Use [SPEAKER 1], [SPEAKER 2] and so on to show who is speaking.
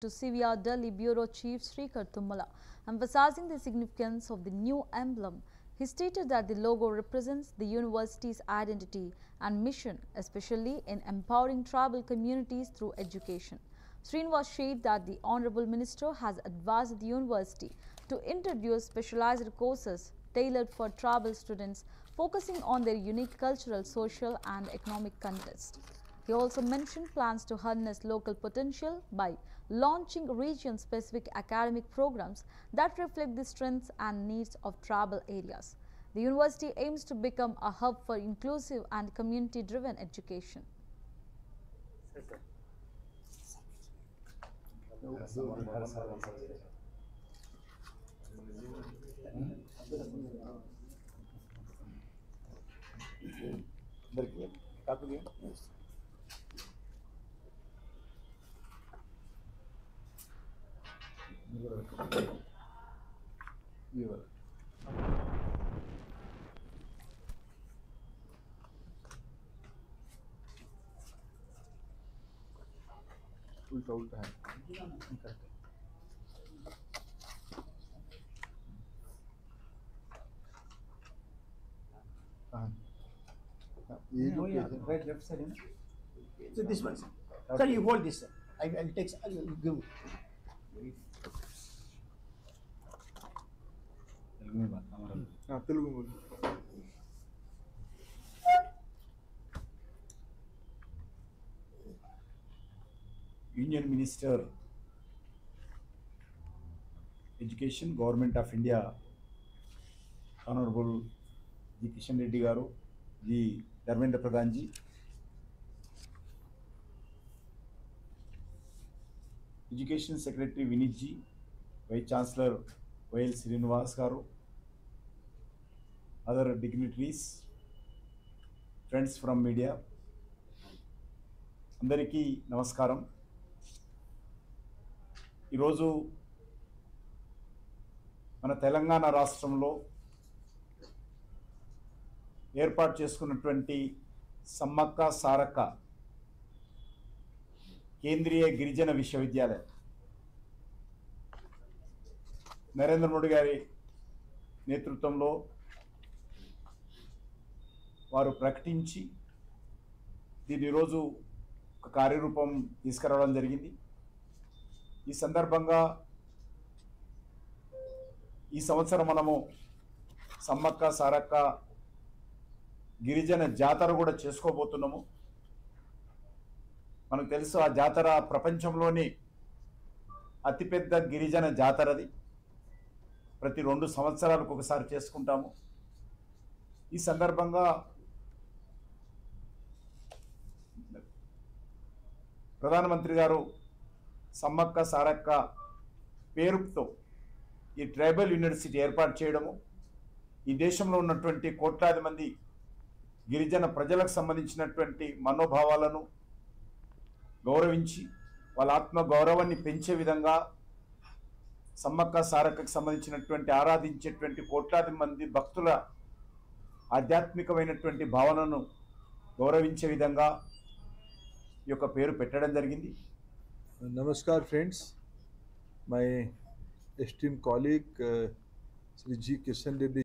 [SPEAKER 1] to CVR Delhi Bureau Chief Srikhar Tummala, emphasizing the significance of the new emblem. He stated that the logo represents the university's identity and mission, especially in empowering tribal communities through education. Srinivas shared that the Honorable Minister has advised the university to introduce specialized courses tailored for tribal students, focusing on their unique cultural, social and economic context. He also mentioned plans to harness local potential by launching region-specific academic programs that reflect the strengths and needs of tribal areas. The university aims to become a hub for inclusive and community-driven education.
[SPEAKER 2] उल्टा उल्टा है
[SPEAKER 3] right left side, so this one, sir. Sir, you hold this, sir. I'll take, I'll give.
[SPEAKER 2] Telugu बोल
[SPEAKER 4] Union Minister Education, Government of India, Honorable G. Kishan Reddy Garu, G. Dharmendra Pradhan ji, Education Secretary Vinit ji, Vice Chancellor Y.L. Srinivas Garu, other dignitaries, friends from media, అందరికీ నమస్కారం. ఈరోజు మన తెలంగాణ రాష్ట్రంలో ఏర్పాటు చేసుకున్నటువంటి సమ్మక్క సారక్క కేంద్రీయ గిరిజన విశ్వవిద్యాలయం నరేంద్ర మోడీ గారి నేతృత్వంలో వారు ప్రకటించి దీని ఈరోజు ఒక కార్యరూపం తీసుకురావడం జరిగింది. ఈ సందర్భంగా ఈ సంవత్సరం మనము సమ్మక్క సారక్క గిరిజన జాతర కూడా చేసుకోబోతున్నాము. మనకు తెలుసు ఆ జాతర ప్రపంచంలోని అతిపెద్ద గిరిజన జాతరది. ప్రతి 2 సంవత్సరాలకు ఒకసారి చేసుకుంటాము. ఈ సందర్భంగా ప్రధానమంత్రి గారు సమ్మక్క సారక్క పేరుతో ఈ ట్రైబల్ యూనివర్సిటీ ఏర్పాటు చేయడము, ఈ దేశంలో ఉన్నటువంటి కోట్లాది మంది గిరిజన ప్రజలకు సంబంధించినటువంటి మనోభావాలను గౌరవించి వాళ్ళ ఆత్మ గౌరవాన్ని పెంచే విధంగా సమ్మక్క సారక్కకు సంబంధించినటువంటి ఆరాధించేటువంటి కోట్లాది మంది భక్తుల ఆధ్యాత్మికమైనటువంటి భావనను గౌరవించే విధంగా ఈ యొక్క పేరు పెట్టడం జరిగింది.
[SPEAKER 2] नमस्कार friends, my esteemed colleague Sri G. Kishan Reddy